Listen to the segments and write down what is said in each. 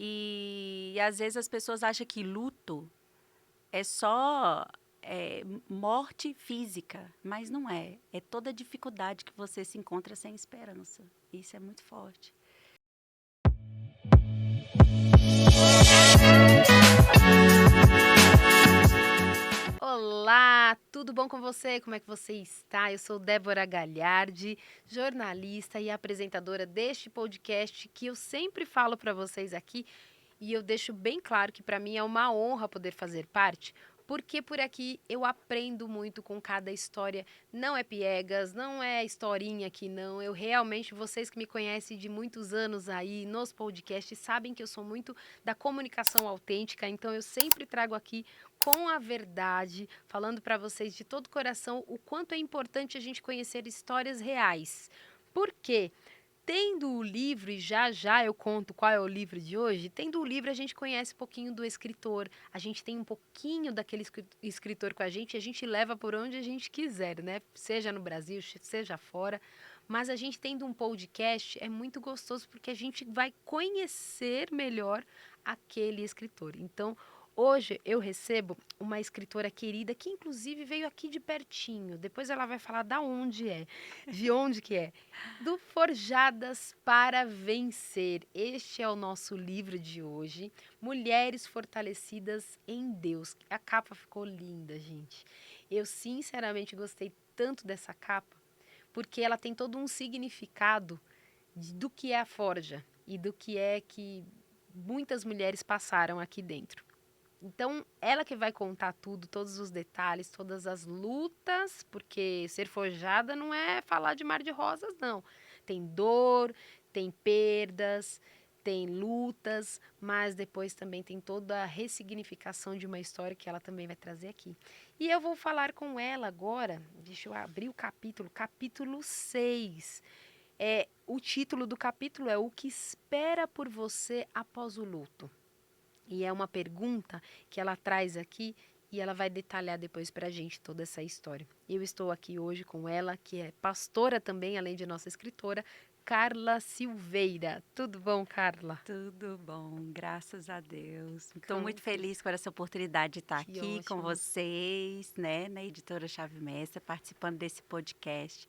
E às vezes as pessoas acham que luto é só morte física, mas não é. É toda a dificuldade que você se encontra sem esperança. Isso é muito forte. Olá, tudo bom com você? Como é que você está? Eu sou Débora Galhardi, jornalista e apresentadora deste podcast que eu sempre falo para vocês aqui e eu deixo bem claro que para mim é uma honra poder fazer parte, porque por aqui eu aprendo muito com cada história. Não é piegas, não é historinha aqui não. Eu realmente, vocês que me conhecem de muitos anos aí nos podcasts, sabem que eu sou muito da comunicação autêntica, então eu sempre trago aqui com a verdade, falando para vocês de todo o coração o quanto é importante a gente conhecer histórias reais. Por quê? Tendo o livro, e já já eu conto qual é o livro de hoje, tendo o livro a gente conhece um pouquinho do escritor, a gente tem um pouquinho daquele escritor com a gente leva por onde a gente quiser, né? Seja no Brasil, seja fora. Mas a gente tendo um podcast é muito gostoso porque a gente vai conhecer melhor aquele escritor. Então, hoje eu recebo uma escritora querida que inclusive veio aqui de pertinho. Depois ela vai falar da onde é, de onde que é. Do Forjadas para Vencer. Este é o nosso livro de hoje. Mulheres Fortalecidas em Deus. A capa ficou linda, gente. Eu sinceramente gostei tanto dessa capa, porque ela tem todo um significado do que é a forja e do que é que muitas mulheres passaram aqui dentro. Então, ela que vai contar tudo, todos os detalhes, todas as lutas, porque ser forjada não é falar de mar de rosas, não. Tem dor, tem perdas, tem lutas, mas depois também tem toda a ressignificação de uma história que ela também vai trazer aqui. E eu vou falar com ela agora, deixa eu abrir o capítulo 6. O título do capítulo é O que espera por você após o luto. E é uma pergunta que ela traz aqui e ela vai detalhar depois para a gente toda essa história. Eu estou aqui hoje com ela, que é pastora também, além de nossa escritora, Carla Silveira. Tudo bom, Carla? Tudo bom, graças a Deus. Estou Como muito que... feliz por essa oportunidade de estar Que aqui com ótimo. vocês, né, na Editora Chave Mestra, participando desse podcast.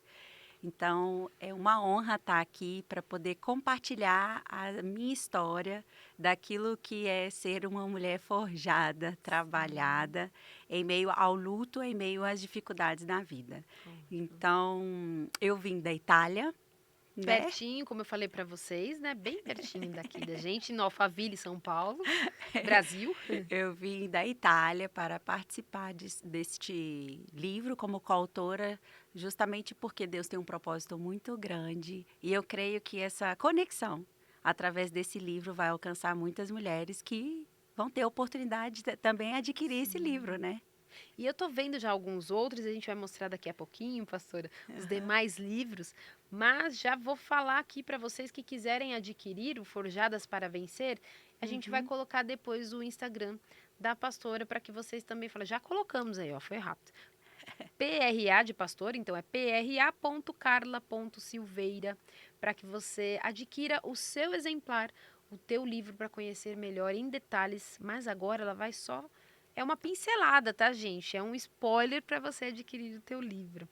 Então, é uma honra estar aqui para poder compartilhar a minha história daquilo que é ser uma mulher forjada, trabalhada, em meio ao luto, em meio às dificuldades da vida. Ótimo. Então, eu vim da Itália, né? Pertinho, como eu falei para vocês, né? Bem pertinho daqui da gente, em Alphaville, São Paulo, Brasil. Eu vim da Itália para participar deste livro como coautora, justamente porque Deus tem um propósito muito grande e eu creio que essa conexão, através desse livro, vai alcançar muitas mulheres que vão ter oportunidade de também adquirir esse livro, Sim. né? E eu tô vendo já alguns outros, a gente vai mostrar daqui a pouquinho, pastora, os Aham. demais livros, mas já vou falar aqui para vocês que quiserem adquirir o Forjadas para Vencer, a gente vai Uhum. colocar depois o Instagram da pastora para que vocês também falem. Já colocamos aí, ó, foi rápido. PRA de pastor, então é pra.carla.silveira, para que você adquira o seu exemplar, o teu livro para conhecer melhor em detalhes, mas agora ela vai só é uma pincelada, tá, gente? É um spoiler para você adquirir o teu livro.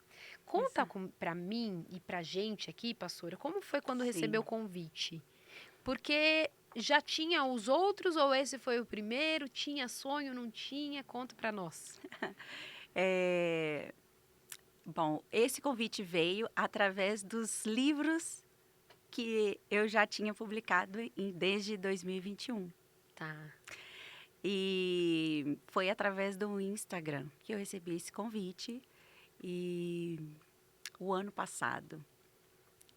Conta Exato. para mim e pra gente aqui, pastora, como foi quando recebeu o Sim. convite? Porque já tinha os outros ou esse foi o primeiro? Tinha sonho, não tinha? Conta para nós. É, bom, esse convite veio através dos livros que eu já tinha publicado desde 2021. Tá. E foi através do Instagram que eu recebi esse convite e o ano passado.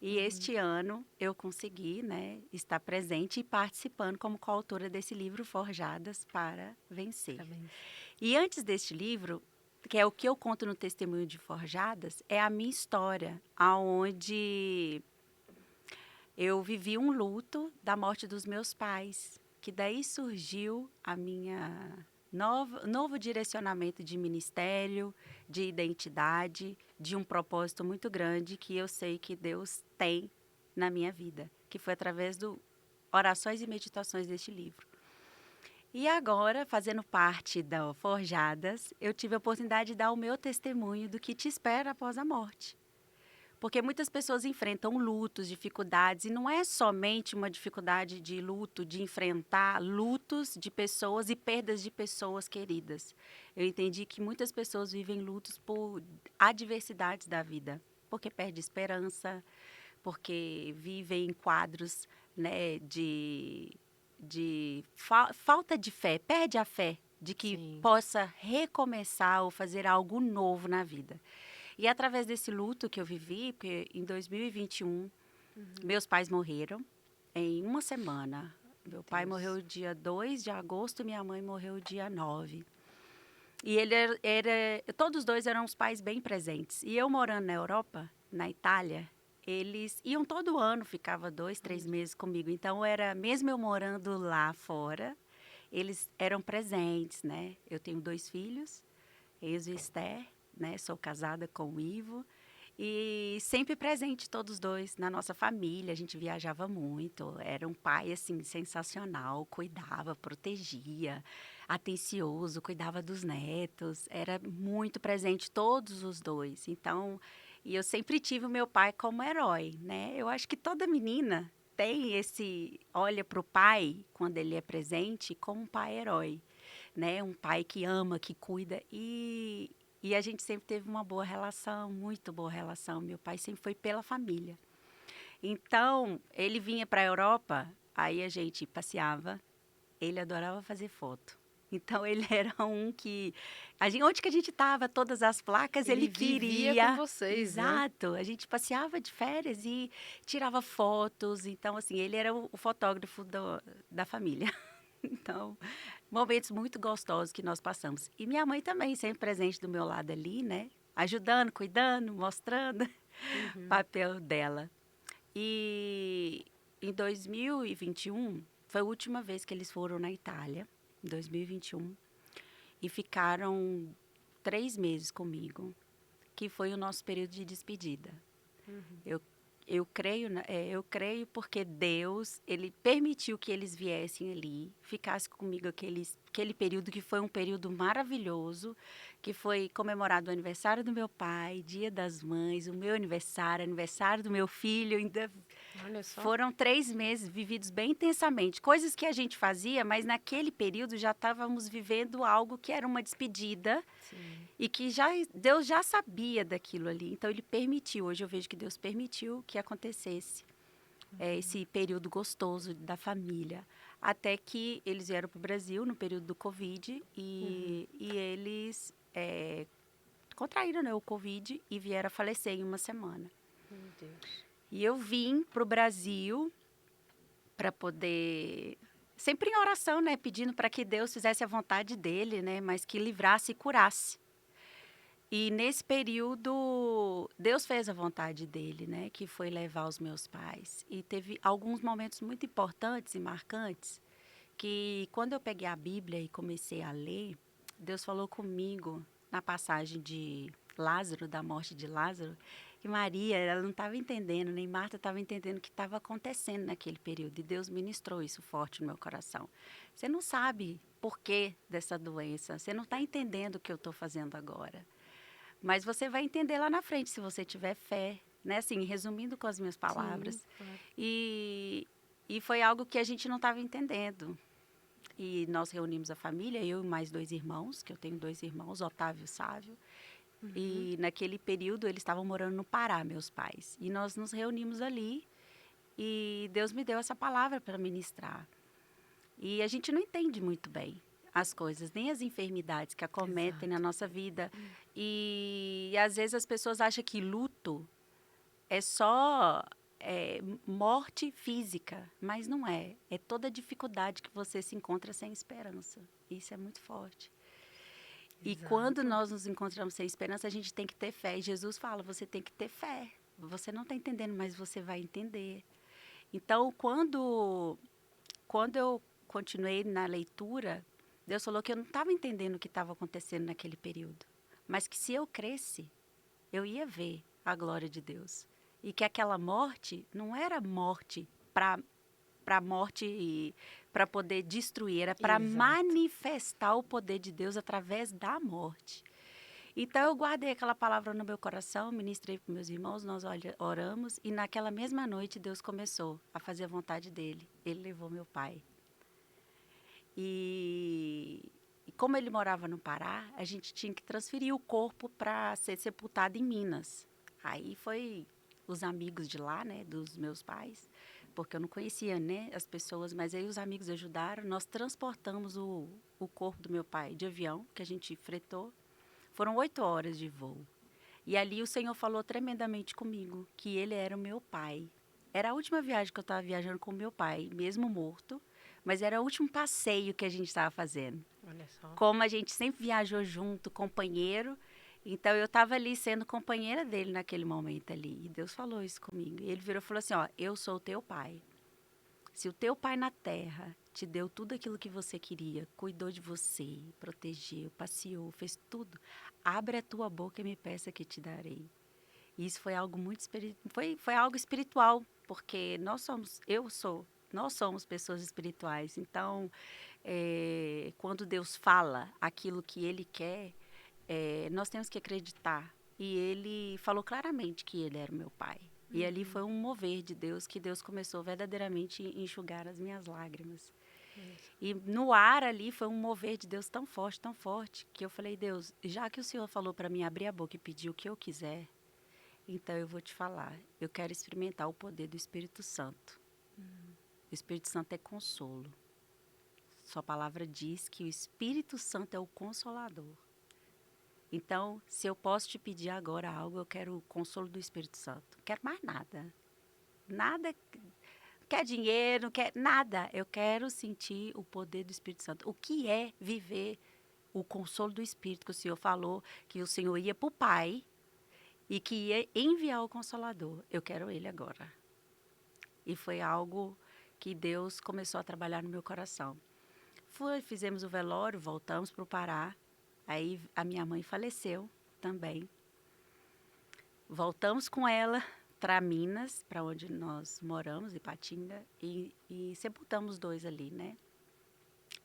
E Uhum. este ano eu consegui, né, estar presente e participando como coautora desse livro Forjadas para Vencer. Parabéns. E antes deste livro, que é o que eu conto no Testemunho de Forjadas, é a minha história, aonde eu vivi um luto da morte dos meus pais, que daí surgiu a minha novo direcionamento de ministério, de identidade, de um propósito muito grande que eu sei que Deus tem na minha vida, que foi através do orações e meditações deste livro. E agora, fazendo parte da Forjadas, eu tive a oportunidade de dar o meu testemunho do que te espera após a morte. Porque muitas pessoas enfrentam lutos, dificuldades, e não é somente uma dificuldade de luto, de enfrentar lutos de pessoas e perdas de pessoas queridas. Eu entendi que muitas pessoas vivem lutos por adversidades da vida, porque perde esperança, porque vivem em quadros, né, de falta de fé, perde a fé de que Sim. possa recomeçar ou fazer algo novo na vida. E através desse luto que eu vivi, porque em 2021, meus pais morreram em uma semana. Meu pai Deus. morreu dia 2 de agosto e minha mãe morreu dia 9. E ele todos os dois eram os pais bem presentes. E eu morando na Europa, na Itália, eles iam todo ano, ficava 2, 3 meses comigo. Então, mesmo eu morando lá fora, eles eram presentes, né? Eu tenho 2 filhos, Enzo e Esther, né? Sou casada com o Ivo. E sempre presente todos dois na nossa família, a gente viajava muito, era um pai assim sensacional, cuidava, protegia, atencioso, cuidava dos netos, era muito presente todos os dois. Então, e eu sempre tive o meu pai como herói, né? Eu acho que toda menina tem olha para o pai quando ele é presente como um pai herói, né? Um pai que ama, que cuida e a gente sempre teve uma boa relação, muito boa relação. Meu pai sempre foi pela família. Então, ele vinha para a Europa, aí a gente passeava, ele adorava fazer foto. Então, ele era um que... onde que a gente estava, todas as placas, ele vivia com queria. vocês, né? Exato. A gente passeava de férias e tirava fotos. Então, assim, ele era o fotógrafo da família. Então, momentos muito gostosos que nós passamos. E minha mãe também, sempre presente do meu lado ali, né? Ajudando, cuidando, mostrando o papel dela. E em 2021, foi a última vez que eles foram na Itália, em 2021, e ficaram 3 meses comigo, que foi o nosso período de despedida. Eu, eu creio porque Deus, ele permitiu que eles viessem ali, ficassem comigo aquele período que foi um período maravilhoso, que foi comemorado o aniversário do meu pai, Dia das Mães, o meu aniversário, aniversário do meu filho, ainda Olha só. foram 3 meses vividos bem intensamente. Coisas que a gente fazia, mas naquele período já estávamos vivendo algo que era uma despedida Sim. e que Deus já sabia daquilo ali. Então, Ele permitiu. Hoje eu vejo que Deus permitiu que acontecesse esse período gostoso da família. Até que eles vieram para o Brasil no período do Covid e eles contraíram, né, o Covid e vieram a falecer em uma semana. Meu Deus. E eu vim para o Brasil para poder, sempre em oração, né, pedindo para que Deus fizesse a vontade dele, né, mas que livrasse e curasse. E nesse período, Deus fez a vontade dele, né, que foi levar os meus pais. E teve alguns momentos muito importantes e marcantes, que quando eu peguei a Bíblia e comecei a ler, Deus falou comigo na passagem de Lázaro, da morte de Lázaro, que Maria, ela não estava entendendo, nem Marta estava entendendo o que estava acontecendo naquele período. E Deus ministrou isso forte no meu coração. Você não sabe por que dessa doença, você não está entendendo o que eu estou fazendo agora. Mas você vai entender lá na frente, se você tiver fé, né? Assim, resumindo com as minhas palavras. Sim, claro. E foi algo que a gente não estava entendendo. E nós reunimos a família, eu e mais 2 irmãos, que eu tenho 2 irmãos, Otávio e Sávio. E naquele período eles estavam morando no Pará, meus pais. E nós nos reunimos ali e Deus me deu essa palavra para ministrar. E a gente não entende muito bem as coisas, nem as enfermidades que acometem na nossa vida. E às vezes as pessoas acham que luto é só morte física, mas não é. É toda a dificuldade que você se encontra sem esperança. Isso é muito forte. E quando nós nos encontramos sem esperança, a gente tem que ter fé. E Jesus fala, você tem que ter fé. Você não está entendendo, mas você vai entender. Então, quando eu continuei na leitura, Deus falou que eu não estava entendendo o que estava acontecendo naquele período. Mas que se eu cresce, eu ia ver a glória de Deus. E que aquela morte não era morte para para a morte e para poder destruir, era para Exato. manifestar o poder de Deus através da morte. Então eu guardei aquela palavra no meu coração, ministrei para meus irmãos, nós oramos e naquela mesma noite Deus começou a fazer a vontade dele. Ele levou meu pai. E como ele morava no Pará, a gente tinha que transferir o corpo para ser sepultado em Minas. Aí foi os amigos de lá, né, dos meus pais, porque eu não conhecia, né, as pessoas, mas aí os amigos ajudaram. Nós transportamos o corpo do meu pai de avião, que a gente fretou. Foram 8 horas de voo. E ali o Senhor falou tremendamente comigo, que ele era o meu pai. Era a última viagem que eu estava viajando com o meu pai, mesmo morto, mas era o último passeio que a gente estava fazendo. Olha só. Como a gente sempre viajou junto, companheiro, então eu estava ali sendo companheira dele naquele momento ali. E Deus falou isso comigo. E ele virou e falou assim, ó, eu sou o teu pai. Se o teu pai na terra te deu tudo aquilo que você queria, cuidou de você, protegeu, passeou, fez tudo, abre a tua boca e me peça que te darei. E isso foi algo muito foi algo espiritual, porque nós somos pessoas espirituais. Então, quando Deus fala aquilo que Ele quer, nós temos que acreditar. E Ele falou claramente que Ele era o meu pai. E ali foi um mover de Deus, que Deus começou verdadeiramente a enxugar as minhas lágrimas. E no ar ali foi um mover de Deus tão forte, que eu falei, Deus, já que o Senhor falou para mim abrir a boca e pedir o que eu quiser, então eu vou te falar, eu quero experimentar o poder do Espírito Santo. O Espírito Santo é consolo. Sua palavra diz que o Espírito Santo é o consolador. Então, se eu posso te pedir agora algo, eu quero o consolo do Espírito Santo. Não quero mais nada. Nada, não quer dinheiro, não quer nada. Eu quero sentir o poder do Espírito Santo. O que é viver o consolo do Espírito, que o Senhor falou, que o Senhor ia para o Pai e que ia enviar o Consolador. Eu quero ele agora. E foi algo que Deus começou a trabalhar no meu coração. Fizemos o velório, voltamos para o Pará. Aí a minha mãe faleceu também. Voltamos com ela para Minas, para onde nós moramos, Ipatinga, e sepultamos os dois ali, né?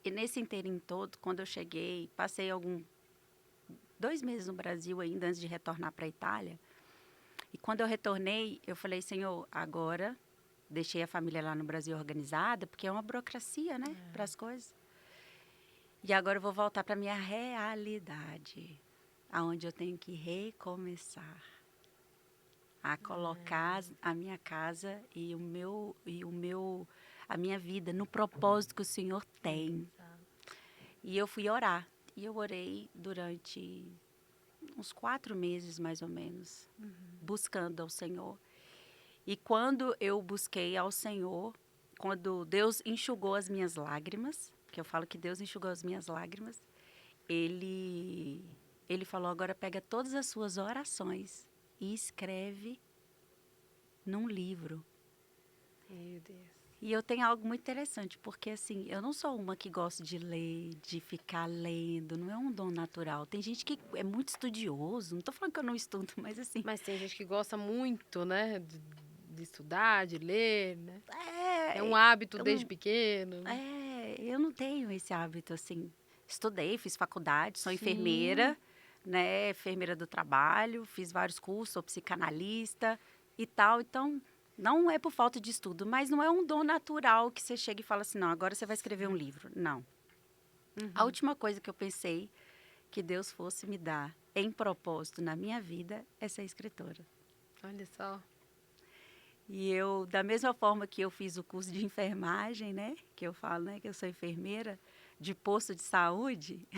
E nesse inteirinho todo, quando eu cheguei, passei 2 meses no Brasil ainda, antes de retornar para a Itália. E quando eu retornei, eu falei, Senhor, agora deixei a família lá no Brasil organizada, porque é uma burocracia, né, para as coisas. E agora eu vou voltar para a minha realidade, aonde eu tenho que recomeçar a colocar a minha casa e a minha vida no propósito que o Senhor tem. E eu fui orar. E eu orei durante uns 4 meses, mais ou menos, buscando ao Senhor. E quando eu busquei ao Senhor, quando Deus enxugou as minhas lágrimas, que eu falo que Deus enxugou as minhas lágrimas, Ele falou, agora pega todas as suas orações e escreve num livro. Meu Deus. E eu tenho algo muito interessante, porque assim, eu não sou uma que gosta de ler, de ficar lendo, não é um dom natural. Tem gente que é muito estudioso, não estou falando que eu não estudo, mas assim... Mas tem gente que gosta muito, né, de estudar, de ler, né? É um hábito desde pequeno. Eu não tenho esse hábito, assim. Estudei, fiz faculdade, sou Sim. enfermeira, né, enfermeira do trabalho, fiz vários cursos, sou psicanalista e tal, então... Não é por falta de estudo, mas não é um dom natural que você chega e fala assim, não, agora você vai escrever um livro. Não. A última coisa que eu pensei que Deus fosse me dar em propósito na minha vida é ser escritora. Olha só. E eu, da mesma forma que eu fiz o curso de enfermagem, né, que eu falo, né, que eu sou enfermeira de posto de saúde,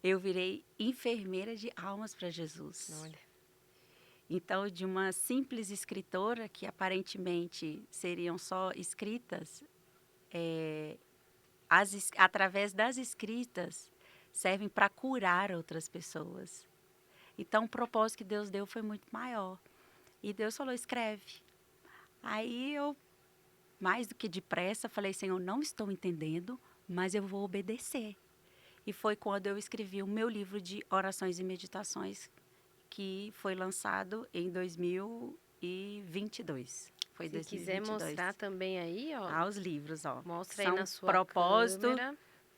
eu virei enfermeira de almas para Jesus. Olha. Então, de uma simples escritora, que aparentemente seriam só escritas, através das escritas, servem para curar outras pessoas. Então, o propósito que Deus deu foi muito maior. E Deus falou, escreve. Aí eu, mais do que depressa, falei, Senhor, não estou entendendo, mas eu vou obedecer. E foi quando eu escrevi o meu livro de orações e meditações, que foi lançado em 2022. Foi Se quiser 2022. mostrar também aí, ó. Os livros, ó. Mostra aí São na sua câmera.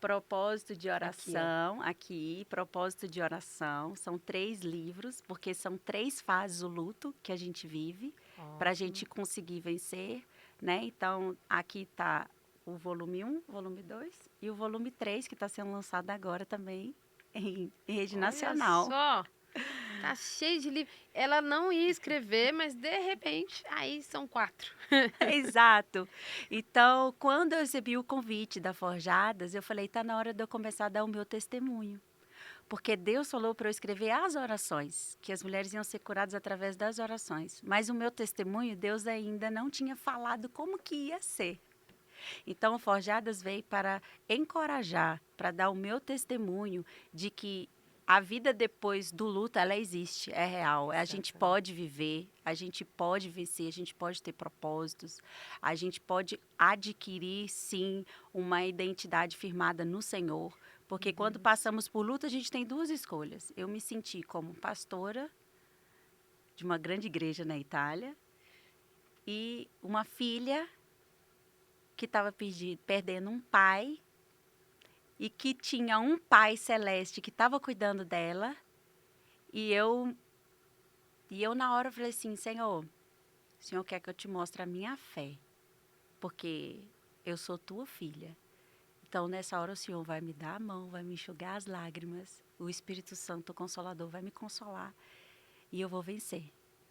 propósito de Aqui, ó. oração, aqui, propósito de oração. São 3 livros, porque são 3 fases do luto que a gente vive, para a Ótimo. gente conseguir vencer, né? Então, aqui tá o volume 1, volume 2 e o volume 3, que está sendo lançado agora também em rede Olha nacional. só. Tá cheio de livro. Ela não ia escrever, mas de repente, aí são 4. Exato. Então, quando eu recebi o convite da Forjadas, eu falei, tá na hora de eu começar a dar o meu testemunho. Porque Deus falou para eu escrever as orações, que as mulheres iam ser curadas através das orações. Mas o meu testemunho, Deus ainda não tinha falado como que ia ser. Então, o Forjadas veio para encorajar, para dar o meu testemunho de que a vida depois do luto, ela existe, é real. A gente pode viver, a gente pode vencer, a gente pode ter propósitos, a gente pode adquirir, sim, uma identidade firmada no Senhor. Porque quando passamos por luto, a gente tem 2 escolhas. Eu me senti como pastora de uma grande igreja na Itália e uma filha que estava perdendo um pai e que tinha um pai celeste que estava cuidando dela. E eu na hora falei assim, Senhor, o Senhor quer que eu te mostre a minha fé, porque eu sou tua filha. Então, nessa hora, o Senhor vai me dar a mão, vai me enxugar as lágrimas, o Espírito Santo, o Consolador, vai me consolar e eu vou vencer.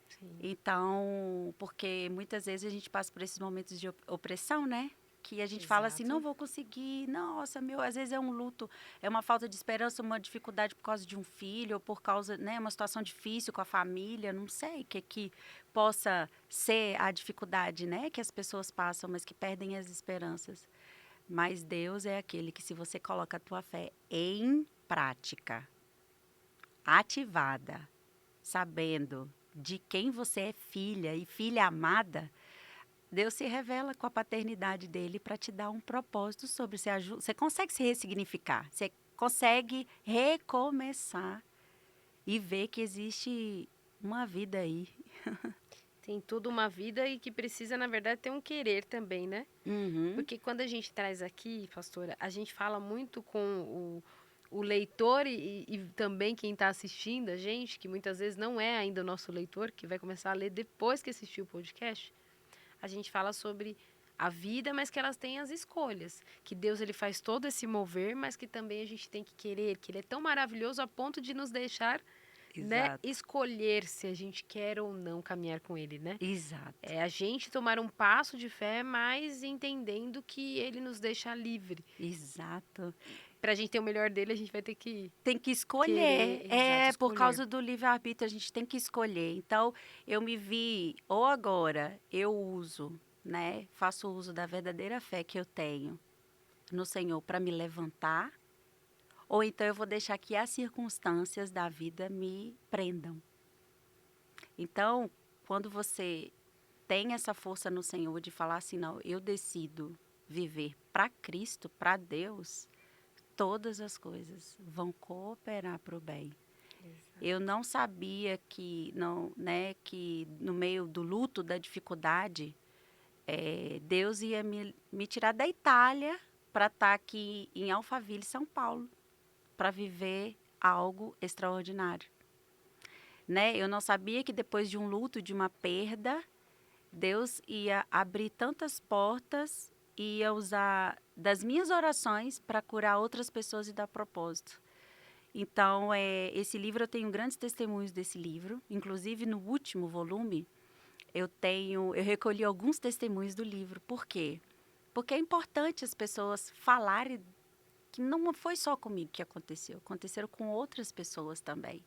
Sim. Então, porque muitas vezes a gente passa por esses momentos de opressão, né? Que a gente fala assim, não vou conseguir, nossa, às vezes é um luto, é uma falta de esperança, uma dificuldade por causa de um filho, ou por causa, né, uma situação difícil com a família, não sei o que possa ser a dificuldade, né, que as pessoas passam, mas que perdem as esperanças. Mas Deus é aquele que, se você coloca a tua fé em prática, ativada, sabendo de quem você é filha e filha amada, Deus se revela com a paternidade dele para te dar um propósito sobre você consegue se ressignificar, você consegue recomeçar e ver que existe uma vida aí. Tem tudo uma vida e que precisa, na verdade, ter um querer também, né? Uhum. Porque quando a gente traz aqui, pastora, a gente fala muito com o leitor e também quem está assistindo a gente, que muitas vezes não é ainda o nosso leitor, que vai começar a ler depois que assistiu o podcast. A gente fala sobre a vida, mas que elas têm as escolhas. Que Deus ele faz todo esse mover, mas que também a gente tem que querer, que ele é tão maravilhoso a ponto de nos deixar, né, escolher se a gente quer ou não caminhar com ele, né? Exato. É a gente tomar um passo de fé, mas entendendo que ele nos deixa livre. Exato. Para a gente ter o melhor dele, a gente vai ter que tem que escolher. Por causa do livre-arbítrio, a gente tem que escolher. Então, eu me vi, ou agora eu uso, né? Faço uso da verdadeira fé que eu tenho no Senhor para me levantar, ou então eu vou deixar que as circunstâncias da vida me prendam. Então, quando você tem essa força no Senhor de falar assim, não, eu decido viver para Cristo, para Deus, todas as coisas vão cooperar para o bem. Eu não sabia que, não, né, que no meio do luto, da dificuldade, Deus ia me tirar da Itália para estar aqui em Alphaville, São Paulo, para viver algo extraordinário. Né? Eu não sabia que depois de um luto, de uma perda, Deus ia abrir tantas portas e ia usar das minhas orações para curar outras pessoas e dar propósito. Então, esse livro, eu tenho grandes testemunhos desse livro. Inclusive, no último volume, eu recolhi alguns testemunhos do livro. Por quê? Porque é importante as pessoas falarem que não foi só comigo que aconteceram com outras pessoas também.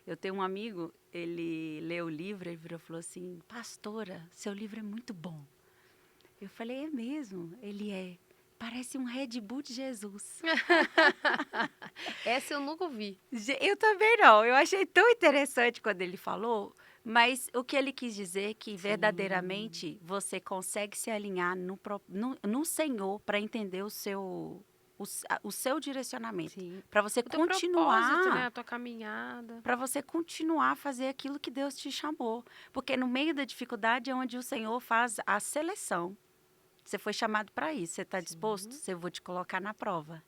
Eu tenho um amigo, ele leu o livro, ele virou e falou assim, pastora, seu livro é muito bom. Eu falei, é mesmo? Ele é. Parece um Red Bull de Jesus. Essa eu nunca ouvi. Eu também não. Eu achei tão interessante quando ele falou, mas o que ele quis dizer é que verdadeiramente você consegue se alinhar no Senhor para entender o seu o seu direcionamento, Sim. para você O teu propósito, né? continuar, A tua caminhada. para você continuar a fazer aquilo que Deus te chamou. Porque no meio da dificuldade é onde o Senhor faz a seleção. Você foi chamado para isso. Você está disposto? Sim. Eu vou te colocar na prova.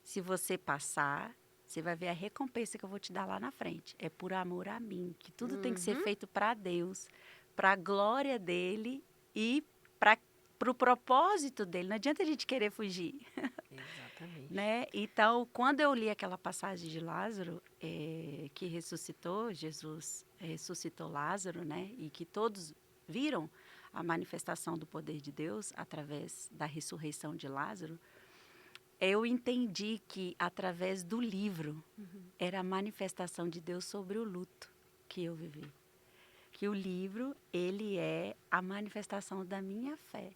Se você passar, você vai ver a recompensa que eu vou te dar lá na frente. É por amor a mim, que tudo tem que ser Uhum. feito para Deus, para a glória dele e para o propósito dele. Não adianta a gente querer fugir, Exatamente. né? Então, quando eu li aquela passagem de Lázaro, que ressuscitou, Jesus ressuscitou Lázaro, né? E que todos viram a manifestação do poder de Deus através da ressurreição de Lázaro, eu entendi que através do livro era a manifestação de Deus sobre o luto que eu vivi. Que o livro, ele é a manifestação da minha fé.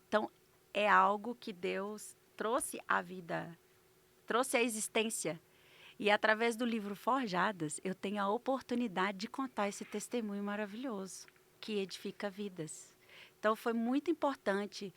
Então, é algo que Deus trouxe à vida, trouxe à existência. E através do livro Forjadas, eu tenho a oportunidade de contar esse testemunho maravilhoso, que edifica vidas. Então, foi muito importante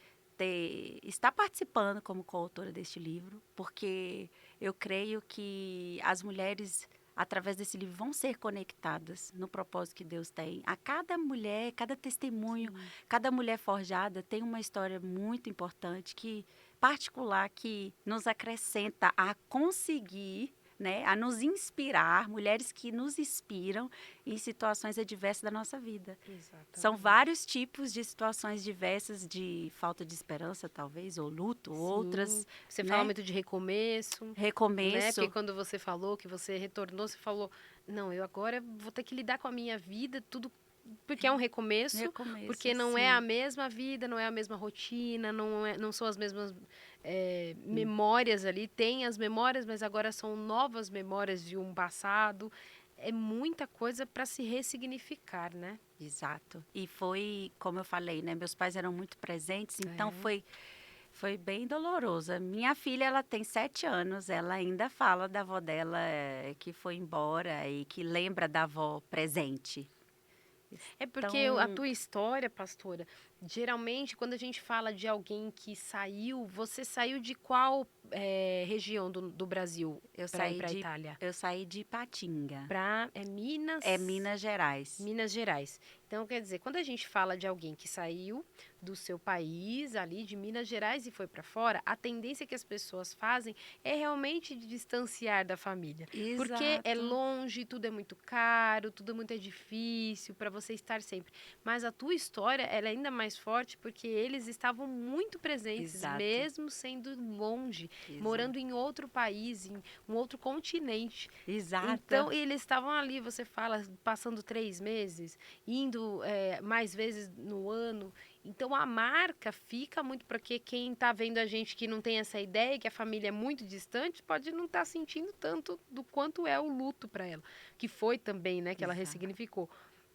estar participando como coautora deste livro, porque eu creio que as mulheres, através desse livro, vão ser conectadas no propósito que Deus tem. A cada mulher, cada testemunho, Sim. cada mulher forjada tem uma história muito importante, particular, que nos acrescenta a conseguir, né, a nos inspirar, mulheres que nos inspiram em situações adversas da nossa vida. São Exatamente. vários tipos de situações diversas, de falta de esperança, talvez, ou luto, Sim. outras, Você fala né? muito de recomeço, né? Porque Recomeço, quando você falou que você retornou, você falou: não, eu agora vou ter que lidar com a minha vida, tudo. Porque é um recomeço, recomeço, porque não é a sim. mesma vida, não é a mesma rotina, não são as mesmas memórias ali. Tem as memórias, mas agora são novas memórias de um passado. É muita coisa para se ressignificar, né? Exato. E foi, como eu falei, né? Meus pais eram muito presentes, então É. foi bem doloroso. A minha filha, ela tem 7 anos, ela ainda fala da avó dela que foi embora e que lembra da avó presente. É porque a Então, tua história, pastora, geralmente quando a gente fala de alguém que saiu, você saiu de qual região do Brasil eu para ir saí para a de, Itália? eu saí de Ipatinga, Para é Minas, Minas Gerais. Minas Gerais. Então, quer dizer, quando a gente fala de alguém que saiu do seu país, ali de Minas Gerais e foi para fora, a tendência que as pessoas fazem é realmente de distanciar da família. Porque é Exato, longe, tudo é muito caro, tudo é muito difícil para você estar sempre. Mas a tua história, ela é ainda mais forte porque eles estavam muito presentes, exato, mesmo sendo longe, exato. morando em outro país, em um outro continente. Exato. Então, eles estavam ali, você fala, passando 3 meses, indo mais vezes no ano. Então, a marca fica muito, porque quem está vendo a gente que não tem essa ideia, que a família é muito distante, pode não estar sentindo tanto do quanto é o luto para ela. Que foi também, né, que ela Exato. ressignificou.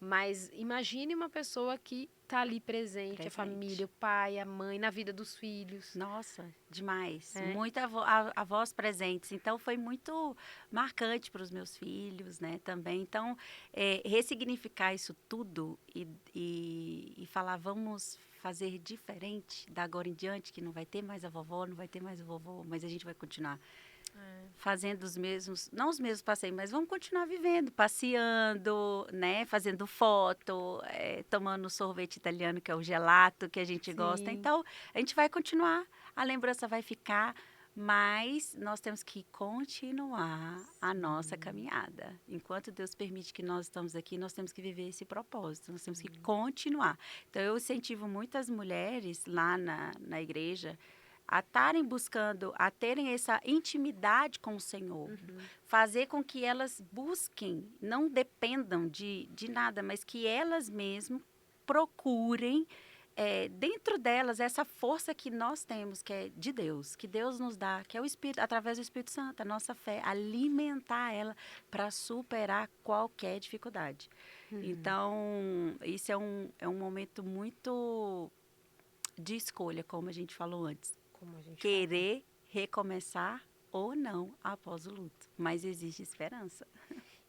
Mas imagine uma pessoa que está ali presente, a família, Presente. o pai, a mãe, na vida dos filhos. Nossa, demais. É. Muita avós presentes. Então, foi muito marcante para os meus filhos, né, também. Então, ressignificar isso tudo e falar, vamos fazer diferente da agora em diante, que não vai ter mais a vovó, não vai ter mais o vovô, mas a gente vai continuar fazendo os mesmos, não os mesmos passeios, mas vamos continuar vivendo, passeando, né, fazendo foto, tomando sorvete italiano, que é o gelato, que a gente gosta. Sim. Então, a gente vai continuar, a lembrança vai ficar, mas nós temos que continuar a nossa caminhada. Enquanto Deus permite que nós estamos aqui, nós temos que viver esse propósito, nós temos que continuar. Então, eu incentivo muitas mulheres lá na igreja a estarem buscando, a terem essa intimidade com o Senhor, fazer com que elas busquem, não dependam de nada, mas que elas mesmas procurem dentro delas essa força que nós temos, que é de Deus, que Deus nos dá, que é o Espírito, através do Espírito Santo, a nossa fé, alimentar ela para superar qualquer dificuldade. Então, isso é um momento muito de escolha, como a gente falou antes. Como a gente falou. Querer recomeçar ou não após o luto. Mas existe esperança.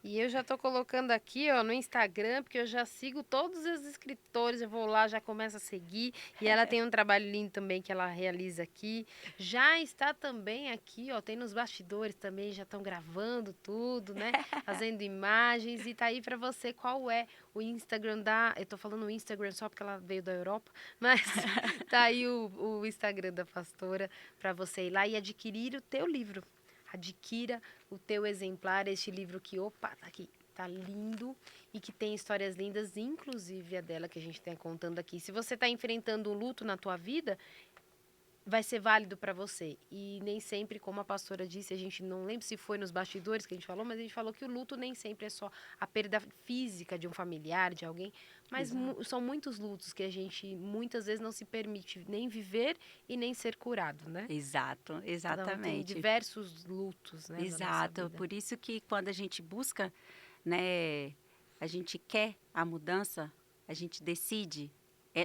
E eu já estou colocando aqui, ó, no Instagram, porque eu já sigo todos os escritores, eu vou lá, já começo a seguir. E ela tem um trabalho lindo também que ela realiza aqui. Já está também aqui, ó, tem nos bastidores também, já estão gravando tudo, né? Fazendo imagens. E tá aí para você qual é o Instagram da... Eu tô falando o Instagram só porque ela veio da Europa, mas tá aí o Instagram da pastora para você ir lá e adquirir o teu livro. Adquira o teu exemplar, este livro que, opa, tá aqui, tá lindo e que tem histórias lindas, inclusive a dela que a gente está contando aqui. Se você está enfrentando um luto na tua vida, vai ser válido para você. E nem sempre, como a pastora disse, a gente não lembra se foi nos bastidores que a gente falou, mas a gente falou que o luto nem sempre é só a perda física de um familiar, de alguém, mas são muitos lutos que a gente muitas vezes não se permite nem viver e nem ser curado, né? Exato, Cada um tem exatamente. diversos lutos, né, da nossa Exato. vida. Por isso que quando a gente busca, né, a gente quer a mudança, a gente decide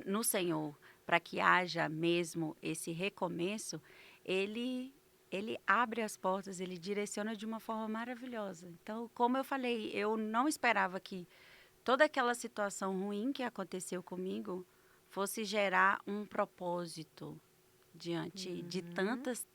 no Senhor para que haja mesmo esse recomeço, ele abre as portas, ele direciona de uma forma maravilhosa. Então, como eu falei, eu não esperava que toda aquela situação ruim que aconteceu comigo fosse gerar um propósito diante de Uhum. tantas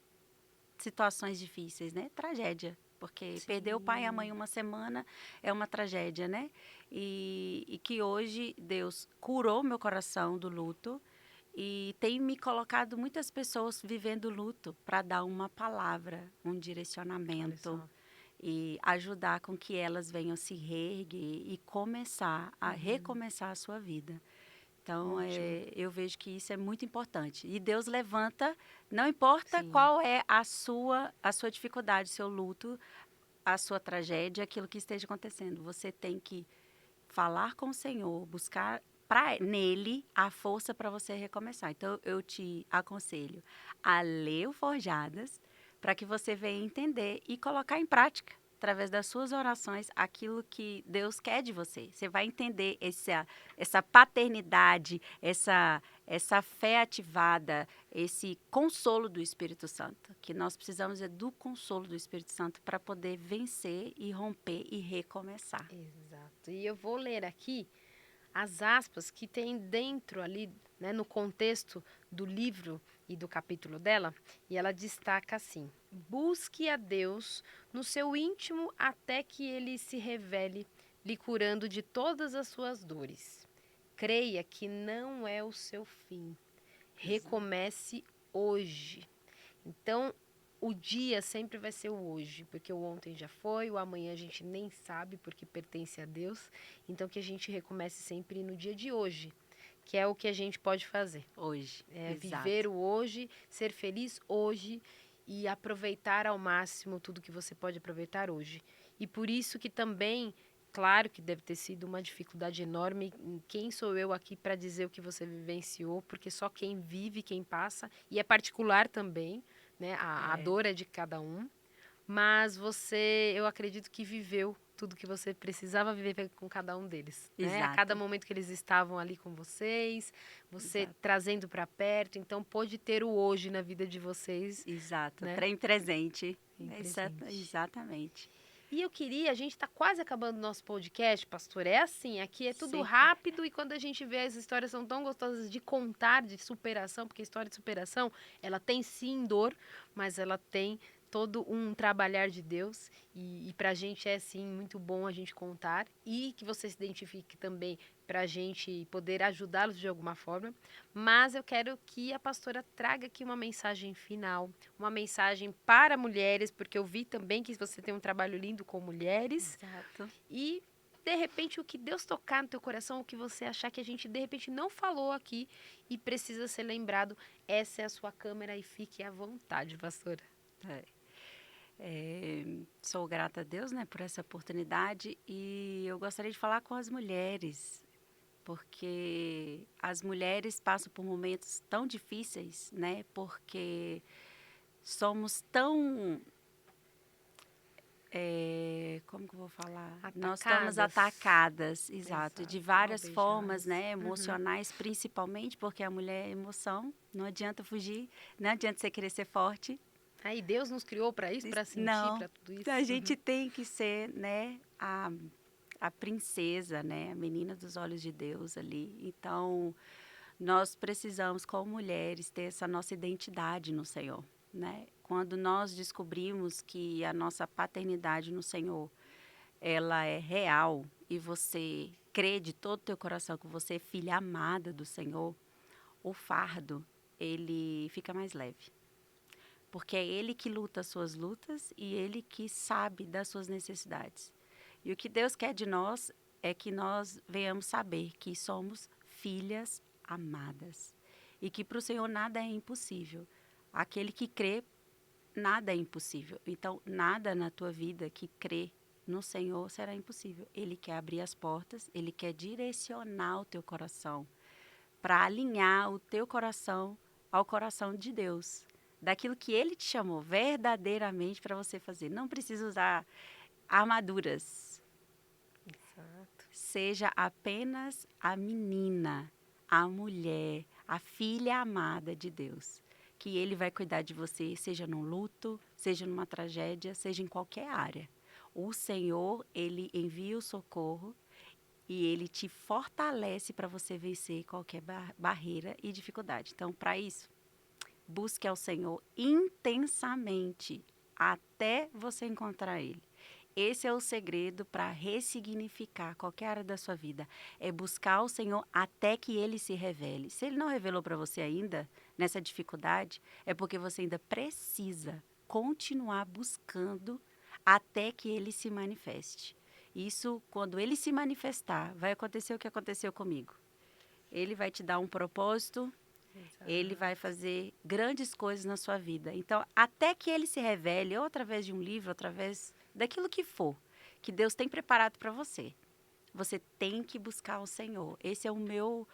situações difíceis, né? Tragédia. Porque perder o pai e a mãe Sim. uma semana é uma tragédia, né? E que hoje Deus curou meu coração do luto e tem me colocado muitas pessoas vivendo luto para dar uma palavra, um Olha direcionamento só. e ajudar com que elas venham se reerguer e começar a Uhum. recomeçar a sua vida. Então, Ótimo. eu vejo que isso é muito importante. E Deus levanta, não importa Sim. qual é a sua dificuldade, seu luto, a sua tragédia, aquilo que esteja acontecendo. Você tem que falar com o Senhor, buscar nele a força para você recomeçar. Então, eu te aconselho a ler o Forjadas para que você venha entender e colocar em prática, através das suas orações, aquilo que Deus quer de você. Você vai entender essa paternidade, essa fé ativada, esse consolo do Espírito Santo, que nós precisamos é do consolo do Espírito Santo para poder vencer e romper e recomeçar. Exato. E eu vou ler aqui as aspas que tem dentro ali, né, no contexto do livro e do capítulo dela, e ela destaca assim: busque a Deus no seu íntimo até que ele se revele, lhe curando de todas as suas dores. Creia que não é o seu fim. Exato. Recomece hoje. Então, o dia sempre vai ser o hoje, porque o ontem já foi, o amanhã a gente nem sabe porque pertence a Deus. Então, que a gente recomece sempre no dia de hoje, que é o que a gente pode fazer. Hoje, É viver exato. o hoje, ser feliz hoje e aproveitar ao máximo tudo que você pode aproveitar hoje. E por isso que também, claro que deve ter sido uma dificuldade enorme. Quem sou eu aqui para dizer o que você vivenciou? Porque só quem vive, quem passa, e é particular também, né? A É, dor é de cada um, mas você, eu acredito que viveu tudo que você precisava viver com cada um deles, né? A cada exato, momento que eles estavam ali com vocês, você exato, trazendo para perto, então pôde ter o hoje na vida de vocês, exato. né? Trem presente. Em presente. Exatamente. E eu queria, a gente está quase acabando o nosso podcast, pastor. É assim, aqui é tudo Sim, rápido e quando a gente vê as histórias são tão gostosas de contar, de superação, porque a história de superação, ela tem sim dor, mas ela tem todo um trabalhar de Deus e para a gente é sim muito bom a gente contar e que você se identifique também para a gente poder ajudá-los de alguma forma. Mas eu quero que a pastora traga aqui uma mensagem final, uma mensagem para mulheres, porque eu vi também que você tem um trabalho lindo com mulheres exato. e de repente o que Deus tocar no teu coração, o que você achar que a gente de repente não falou aqui e precisa ser lembrado, essa é a sua câmera e fique à vontade, pastora. É. Sou grata a Deus, né, por essa oportunidade e eu gostaria de falar com as mulheres, porque as mulheres passam por momentos tão difíceis, né, porque somos tão como que eu vou falar? Nós estamos Atacadas. atacadas, exato, de Exato, várias formas, alvejadas. né, Uhum. emocionais principalmente, porque a mulher é emoção, não adianta fugir, não adianta você querer ser forte. Aí Deus nos criou para isso, para sentir, Não, para tudo isso. a gente tem que ser, né, a princesa, né, a menina dos olhos de Deus ali. Então, nós precisamos, como mulheres, ter essa nossa identidade no Senhor, né? Quando nós descobrimos que a nossa paternidade no Senhor, ela é real e você crê de todo o teu coração que você é filha amada do Senhor, o fardo, ele fica mais leve. Porque é Ele que luta as suas lutas e Ele que sabe das suas necessidades. E o que Deus quer de nós é que nós venhamos saber que somos filhas amadas. E que para o Senhor nada é impossível. Aquele que crê, nada é impossível. Então, nada na tua vida que crê no Senhor será impossível. Ele quer abrir as portas, Ele quer direcionar o teu coração para alinhar o teu coração ao coração de Deus. Daquilo que Ele te chamou verdadeiramente para você fazer. Não precisa usar armaduras. Exato. Seja apenas a menina, a mulher, a filha amada de Deus. Que Ele vai cuidar de você, seja num luto, seja numa tragédia, seja em qualquer área. O Senhor, Ele envia o socorro e Ele te fortalece para você vencer qualquer barreira e dificuldade. Então, para isso, busque ao Senhor intensamente até você encontrar Ele. Esse é o segredo para ressignificar qualquer área da sua vida. É buscar o Senhor até que Ele se revele. Se Ele não revelou para você ainda, nessa dificuldade, é porque você ainda precisa continuar buscando até que Ele se manifeste. Isso, quando Ele se manifestar, vai acontecer o que aconteceu comigo. Ele vai te dar um propósito, Exato. Ele vai fazer grandes coisas na sua vida. Então, até que Ele se revele, ou através de um livro, através daquilo que for, que Deus tem preparado para você, você tem que buscar o Senhor. Esse é o meu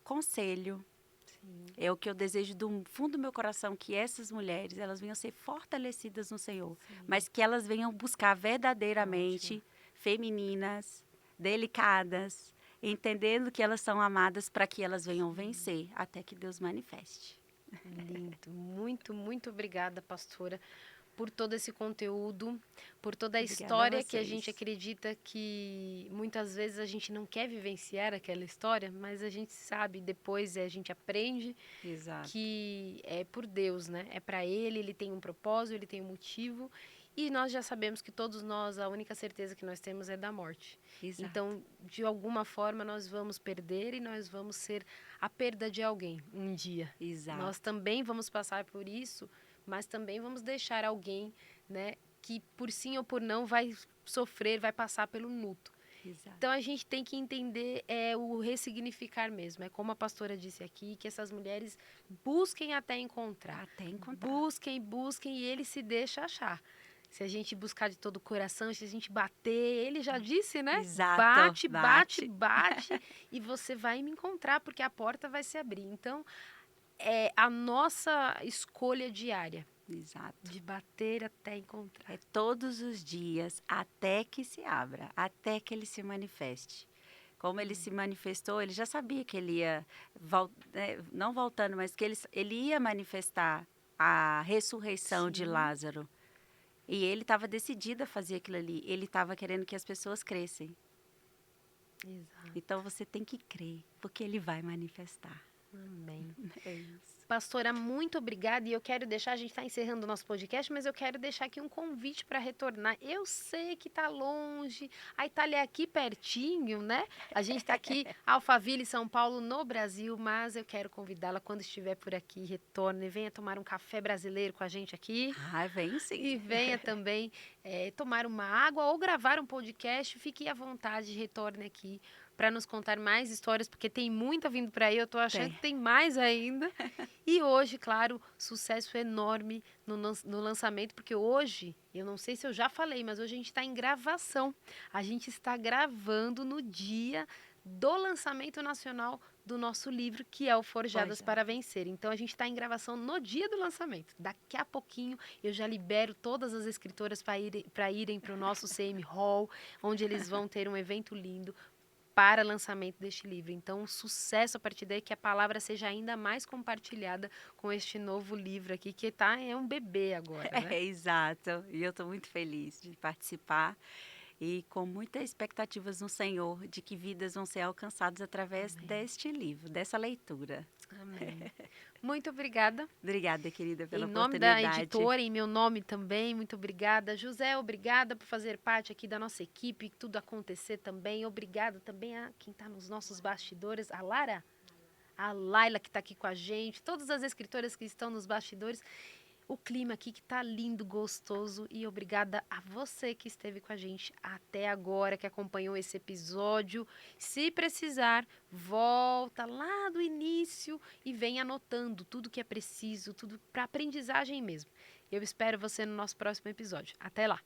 conselho. Sim. É o que eu desejo do fundo do meu coração, que essas mulheres, elas venham ser fortalecidas no Senhor, mas que elas venham buscar verdadeiramente Ótimo. femininas, delicadas, entendendo que elas são amadas para que elas venham vencer até que Deus manifeste. Lindo. Muito, muito obrigada, pastora, por todo esse conteúdo, por toda a Obrigada a história que a gente vocês. acredita que muitas vezes a gente não quer vivenciar aquela história, mas a gente sabe, depois a gente aprende Exato. que é por Deus, né? É para Ele, Ele tem um propósito, Ele tem um motivo. E nós já sabemos que todos nós, a única certeza que nós temos é da morte. Exato. Então, de alguma forma, nós vamos perder e nós vamos ser a perda de alguém um dia. Exato. Nós também vamos passar por isso, mas também vamos deixar alguém, né, que por sim ou por não vai sofrer, vai passar pelo luto. Exato. Então a gente tem que entender o ressignificar mesmo. É como a pastora disse aqui, que essas mulheres busquem até encontrar. Até encontrar. Busquem, busquem e ele se deixa achar. Se a gente buscar de todo o coração, se a gente bater, ele já disse, né? Exato. Bate, bate, bate e você vai me encontrar, porque a porta vai se abrir. Então, é a nossa escolha diária. Exato. De bater até encontrar. É todos os dias até que se abra, até que ele se manifeste. Como ele se manifestou, ele já sabia que ele ia, não voltando, mas que ele ia manifestar a ressurreição de Lázaro. E ele estava decidido a fazer aquilo ali. Ele estava querendo que as pessoas crescem. Exato. Então você tem que crer, porque ele vai manifestar. Amém. É isso. Pastora, muito obrigada. E eu quero deixar, a gente está encerrando o nosso podcast, mas eu quero deixar aqui um convite para retornar. Eu sei que está longe, a Itália é aqui pertinho, né? A gente está aqui, Alphaville, São Paulo, no Brasil, mas eu quero convidá-la quando estiver por aqui, retorne, venha tomar um café brasileiro com a gente aqui. Ah, vem sim. E venha também tomar uma água ou gravar um podcast. Fique à vontade, retorne aqui para nos contar mais histórias, porque tem muita vindo por aí, eu estou achando que tem mais ainda. E hoje, claro, sucesso enorme no lançamento, porque hoje, eu não sei se eu já falei, mas hoje a gente está em gravação. A gente está gravando no dia do lançamento nacional do nosso livro, que é o Forjadas para Vencer. Então, a gente está em gravação no dia do lançamento. Daqui a pouquinho, eu já libero todas as escritoras para irem para o nosso CM Hall, onde eles vão ter um evento lindo, para o lançamento deste livro. Então, sucesso a partir daí, que a palavra seja ainda mais compartilhada com este novo livro aqui, que é um bebê agora, né? Exato. E eu estou muito feliz de participar e com muitas expectativas no Senhor de que vidas vão ser alcançadas através Amém. deste livro, dessa leitura. Amém. Muito obrigada. Obrigada, querida, pela Em nome da oportunidade. editora, em meu nome também, muito obrigada. José, obrigada por fazer parte aqui da nossa equipe, tudo acontecer também. Obrigada também a quem está nos nossos bastidores, a Lara, a Laila que está aqui com a gente, todas as escritoras que estão nos bastidores. O clima aqui que tá lindo, gostoso, e obrigada a você que esteve com a gente até agora, que acompanhou esse episódio. Se precisar, volta lá do início e vem anotando tudo que é preciso, tudo para aprendizagem mesmo. Eu espero você no nosso próximo episódio. Até lá!